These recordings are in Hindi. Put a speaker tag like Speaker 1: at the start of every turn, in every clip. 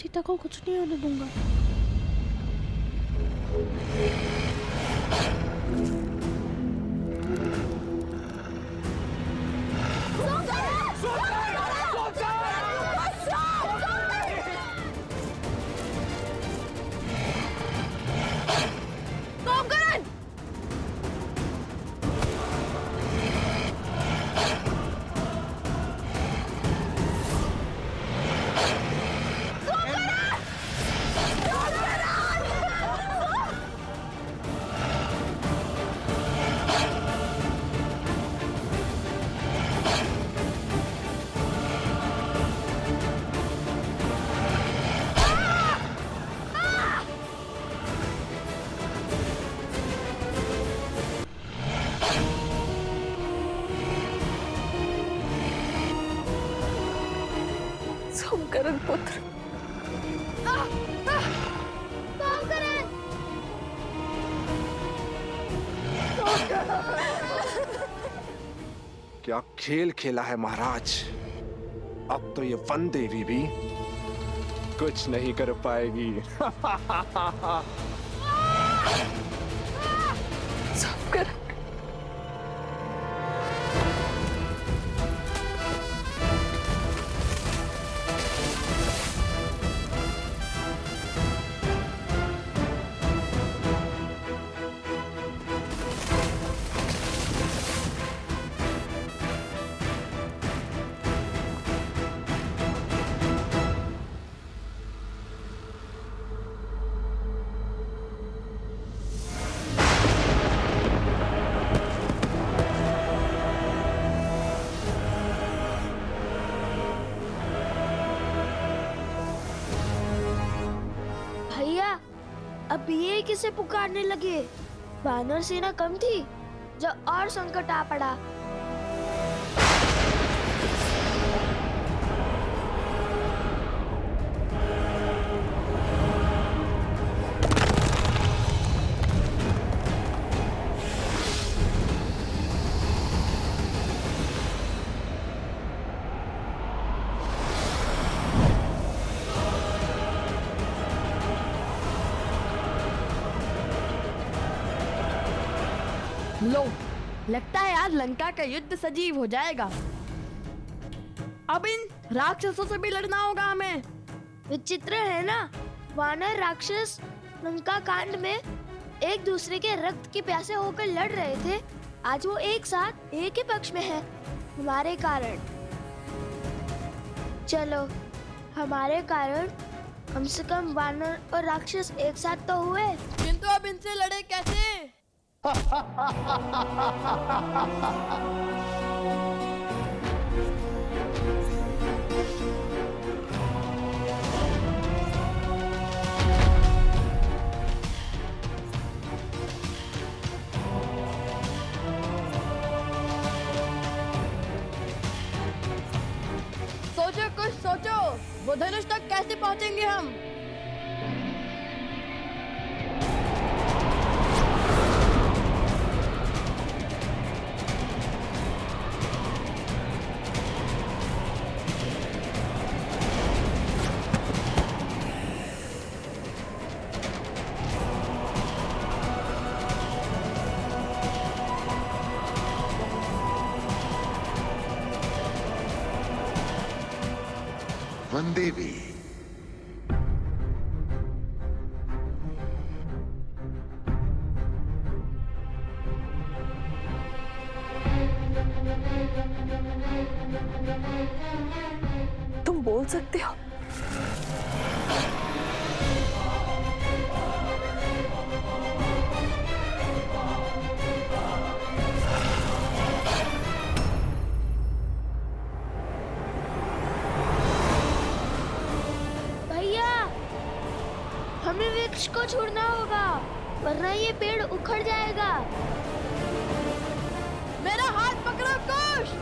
Speaker 1: सीता को कुछ नहीं होने दूंगा।
Speaker 2: सोमकरण पुत्र,
Speaker 3: क्या खेल खेला है महाराज। अब तो ये वन देवी भी कुछ नहीं कर पाएगी।
Speaker 2: सोमकरण,
Speaker 1: भैया अब ये किसे पुकारने लगे? वानर सेना कम थी, जब और संकट आ पड़ा।
Speaker 2: लो, लगता है आज लंका का युद्ध सजीव हो जाएगा। अब इन राक्षसों से भी लड़ना होगा हमें।
Speaker 1: विचित्र है ना, वानर राक्षस लंका कांड में एक दूसरे के रक्त की प्यासे होकर लड़ रहे थे। आज वो एक साथ एक ही पक्ष में है, हमारे कारण। चलो, हमारे कारण कम से कम वानर और राक्षस एक साथ तो हुए।
Speaker 2: किंतु अब इनसे लड़े कैसे? सोचो, कुछ सोचो। वो धनुष तक कैसे पहुंचेंगे हम?
Speaker 4: वन देवी,
Speaker 2: तुम बोल सकते हो?
Speaker 1: भैया, हमें वृक्ष को छोड़ना होगा, वरना ये पेड़ उखड़ जाएगा।
Speaker 2: मेरा हाथ पकड़ो कुश।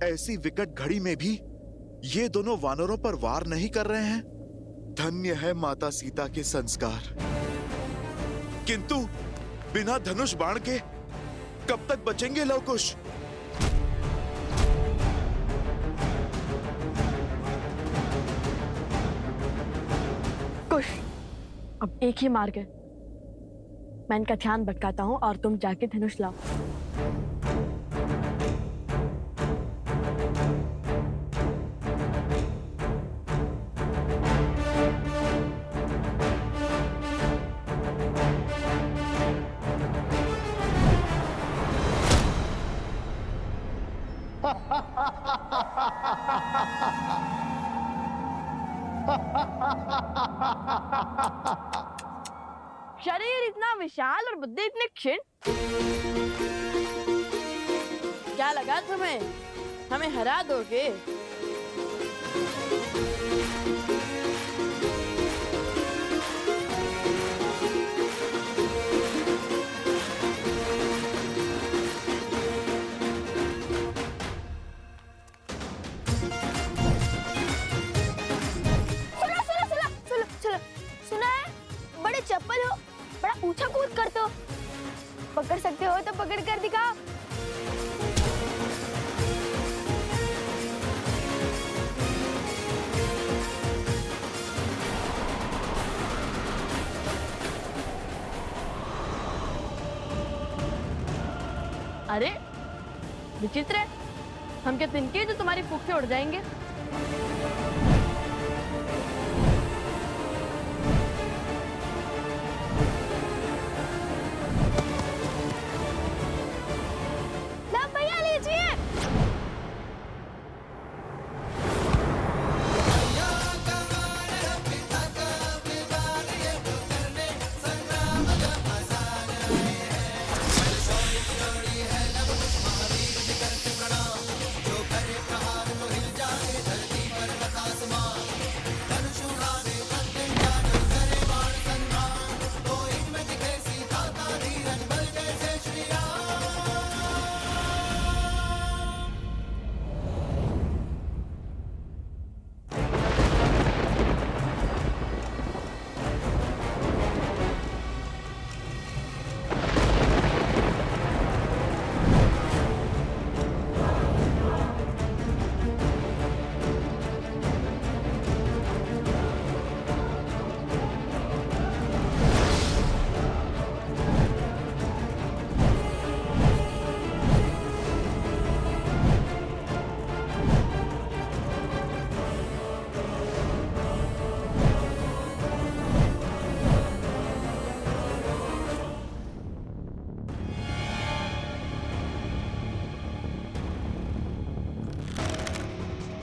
Speaker 4: ऐसी विकट घड़ी में भी ये दोनों वानरों पर वार नहीं कर रहे हैं। धन्य है माता सीता के संस्कार। किंतु बिना धनुष बाण के कब तक बचेंगे लवकुश?
Speaker 2: कुश, अब एक ही मार्ग है। मैं इनका ध्यान भटकाता हूँ और तुम जाके धनुष लाओ। शरीर इतना विशाल और बुद्धि इतनी क्षीण। क्या लगा तुम्हें हमें हरा दोगे?
Speaker 1: सुना है? बड़े चप्पल हो, बड़ा ऊंचा कूद करते हो। पकड़ सकते हो तो पकड़ कर दिखाओ।
Speaker 2: अरे विचित्र है, हम क्या तिनके जो तुम्हारी फूंक से उड़ जाएंगे?
Speaker 1: भैया लीजिए।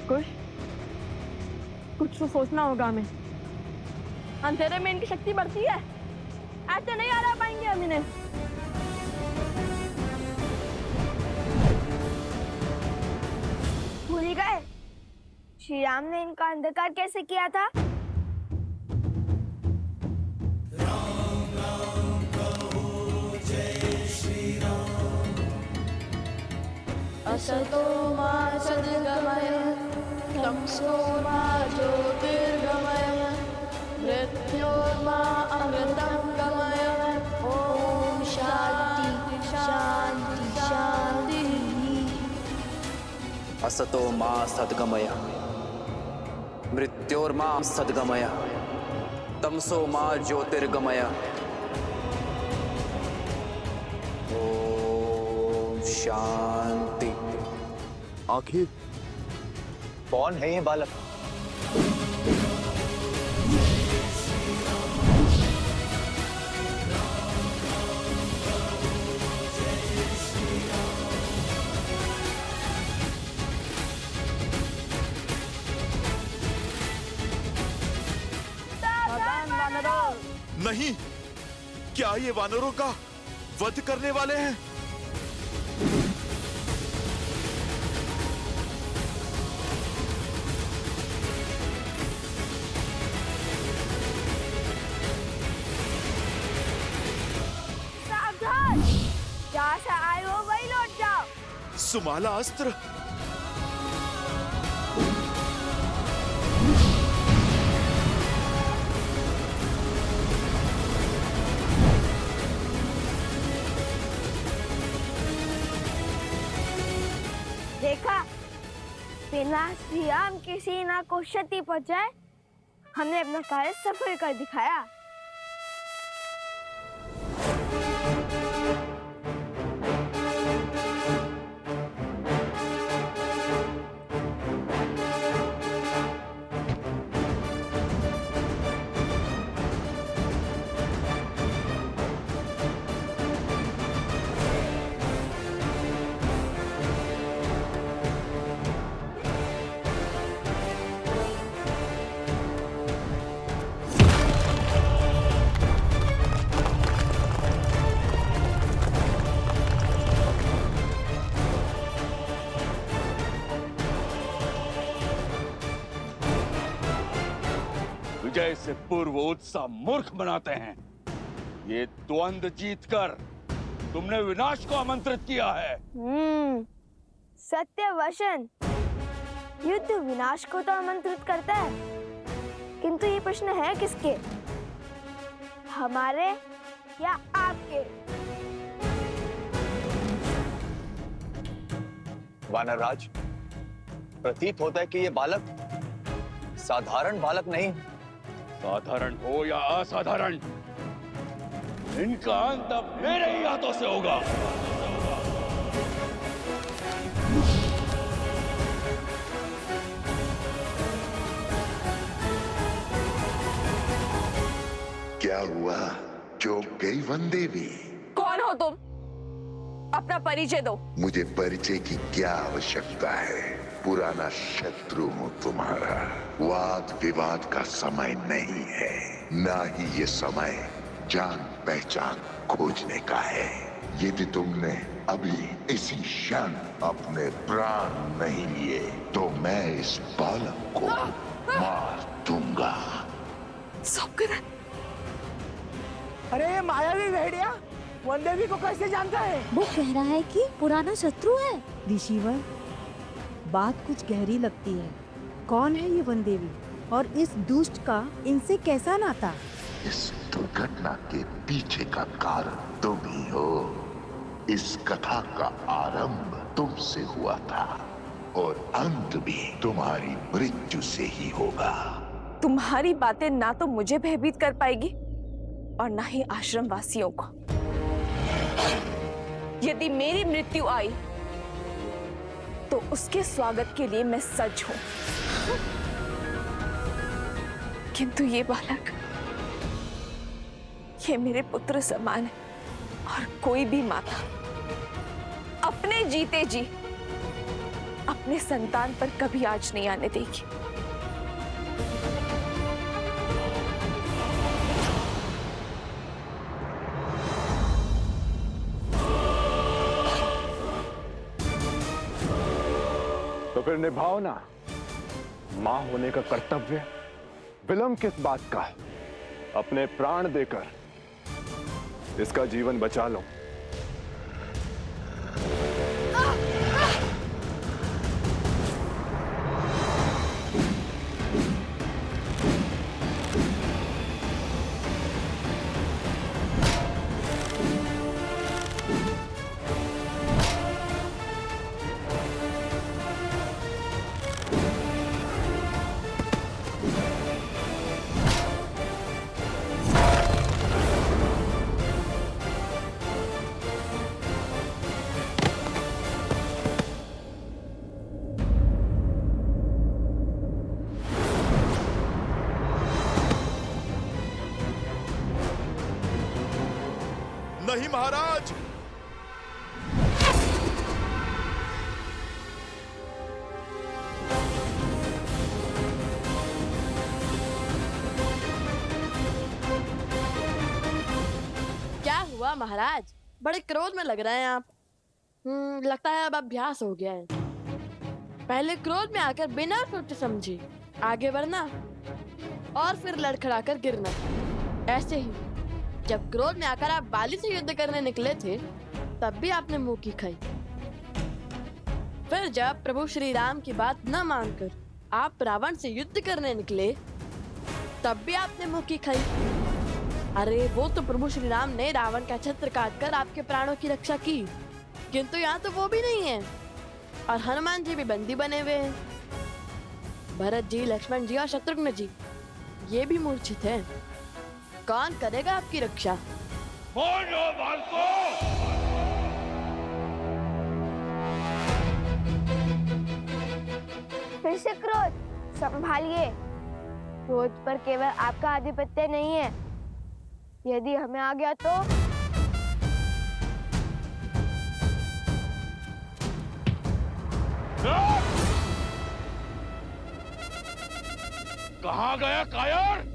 Speaker 2: कुछ कुछ तो सोचना होगा हमें। अंधेरे में इनकी शक्ति बढ़ती है, ऐसे नहीं हरा पाएंगे हम इन्हें।
Speaker 1: भूल गए श्री राम ने इनका अंधकार कैसे किया था?
Speaker 2: असतो मा सद्गमय तमसो मा ज्योतिर्गमय मृत्योर्मा अमृतं गमय।
Speaker 1: ओम शांति शांति शांति।
Speaker 5: असतो मा सद्गमय मृत्योर्मा सद्गमय तमसो मा ज्योतिर्गमय। ओम शांति।
Speaker 4: आखिर
Speaker 5: कौन है ये बालक?
Speaker 4: नहीं, क्या ये वानरों का वध करने वाले हैं?
Speaker 1: सावधान, जहाँ से आए हो वही लौट जाओ।
Speaker 4: सुमाला अस्त्र।
Speaker 2: महाराज श्री राम की सेना को क्षति पहुंचाए, हमने अपना कार्य सफल कर दिखाया।
Speaker 6: विजय से पूर्व उत्साह मूर्ख बनाते हैं। ये द्वंद्व जीतकर तुमने विनाश को आमंत्रित किया है।
Speaker 2: सत्य वचन। युद्ध विनाश को तो आमंत्रित करता है, किंतु ये प्रश्न है किसके, हमारे या आपके?
Speaker 5: वानरराज, प्रतीत होता है कि ये बालक साधारण बालक नहीं।
Speaker 6: साधारण हो या असाधारण, इनका अंत अब मेरे ही हाथों से होगा।
Speaker 7: क्या हुआ? चौंक गई वनदेवी?
Speaker 2: कौन हो तुम? अपना परिचय दो।
Speaker 7: मुझे परिचय की क्या आवश्यकता है? पुराना शत्रु हूँ तुम्हारा। वाद विवाद का समय नहीं है, ना ही ये समय जान पहचान खोजने का है। यदि तुमने अभी इसी क्षण अपने प्राण नहीं लिए तो मैं इस बालक को मार दूंगा।
Speaker 8: अरे मायावी भेड़िया, वनदेवी को कैसे जानता है?
Speaker 9: वो कह रहा है कि पुराना शत्रु है। ऋषिवर, बात कुछ गहरी लगती है। कौन है ये वनदेवी और इस दुष्ट का इनसे कैसा नाता?
Speaker 7: इस दुर्घटना के पीछे का कारण तुम ही हो। इस कथा का आरंभ तुमसे हुआ था और अंत भी तुम्हारी मृत्यु से ही होगा।
Speaker 2: तुम्हारी बातें ना तो मुझे भयभीत कर पाएगी और ना ही आश्रम वासियों को। यदि मेरी मृत्यु आई तो उसके स्वागत के लिए मैं सज्ज हूं, किंतु ये बालक, ये मेरे पुत्र समान है और कोई भी माता अपने जीते जी अपने संतान पर कभी आँच नहीं आने देगी।
Speaker 3: तो फिर निभाओ ना मां होने का कर्तव्य। विलंब किस बात का? अपने प्राण देकर इसका जीवन बचा लो।
Speaker 4: नहीं महाराज,
Speaker 10: क्या हुआ महाराज? बड़े क्रोध में लग रहे हैं आप। लगता है अब अभ्यास हो गया है। पहले क्रोध में आकर बिना सोचे समझे आगे बढ़ना और फिर लड़खड़ाकर गिरना। ऐसे ही जब क्रोध में आकर आप बाली से युद्ध करने निकले थे तब भी आपने मुंह की खाई। फिर जब प्रभु श्री राम की बात न मानकर आप रावण से युद्ध करने निकले तब भी आपने मुंह की खाई। अरे वो तो प्रभु श्री राम ने रावण का छत्र काटकर आपके प्राणों की रक्षा की, किंतु यहाँ तो वो भी नहीं है और हनुमान जी भी बंदी बने हुए हैं। भरत जी, लक्ष्मण जी और शत्रुघ्न जी ये भी मूर्छित हैं। कौन करेगा आपकी रक्षा?
Speaker 6: बोलो बालको!
Speaker 1: फिर से क्रोध, संभालिए। क्रोध पर केवल आपका आधिपत्य नहीं है, यदि हमें आ गया तो
Speaker 6: कहाँ गया कायर?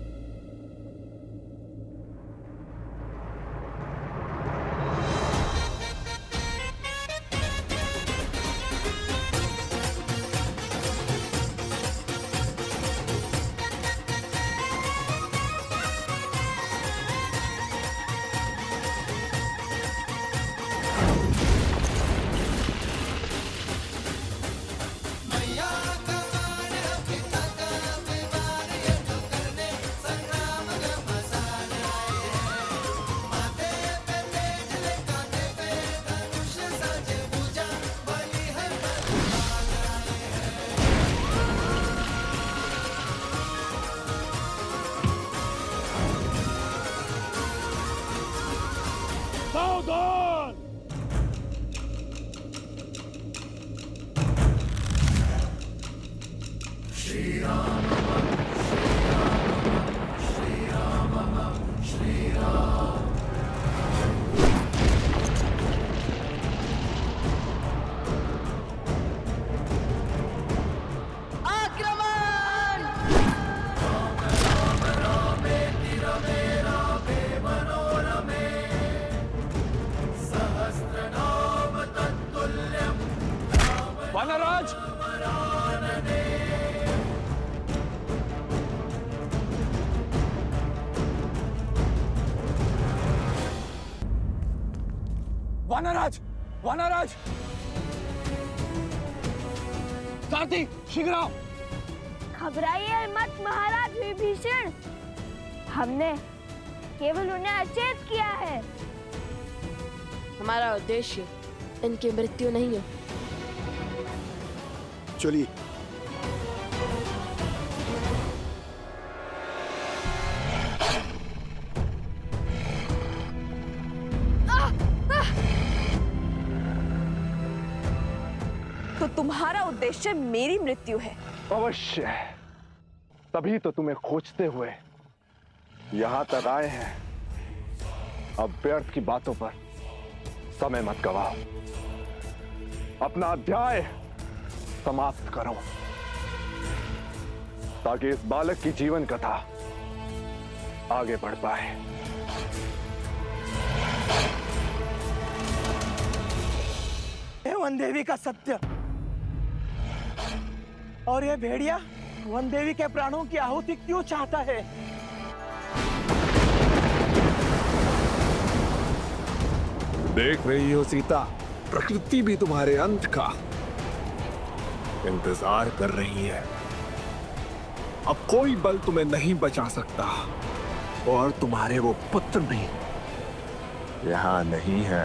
Speaker 6: सावधान! वानराज! वानराज! वानराज! सारथी, शीघ्र आओ!
Speaker 1: घबराइए मत महाराज विभीषण, हमने केवल उन्हें अचेत किया है।
Speaker 10: हमारा उद्देश्य इनकी मृत्यु नहीं है।
Speaker 8: चलिए।
Speaker 2: तो तुम्हारा उद्देश्य मेरी मृत्यु है?
Speaker 3: अवश्य, तभी तो तुम्हें खोजते हुए यहां तक आए हैं। अब व्यर्थ की बातों पर समय मत गवाओ, अपना अध्याय समाप्त करो ताकि इस बालक की जीवन कथा आगे बढ़ पाए।
Speaker 8: हे वन देवी का सत्य, और ये भेड़िया वन देवी के प्राणों की आहुति क्यों चाहता है?
Speaker 11: देख रही हो सीता, प्रकृति भी तुम्हारे अंत का इंतजार कर रही है। अब कोई बल तुम्हें नहीं बचा सकता, और तुम्हारे वो पुत्र भी यहाँ नहीं है।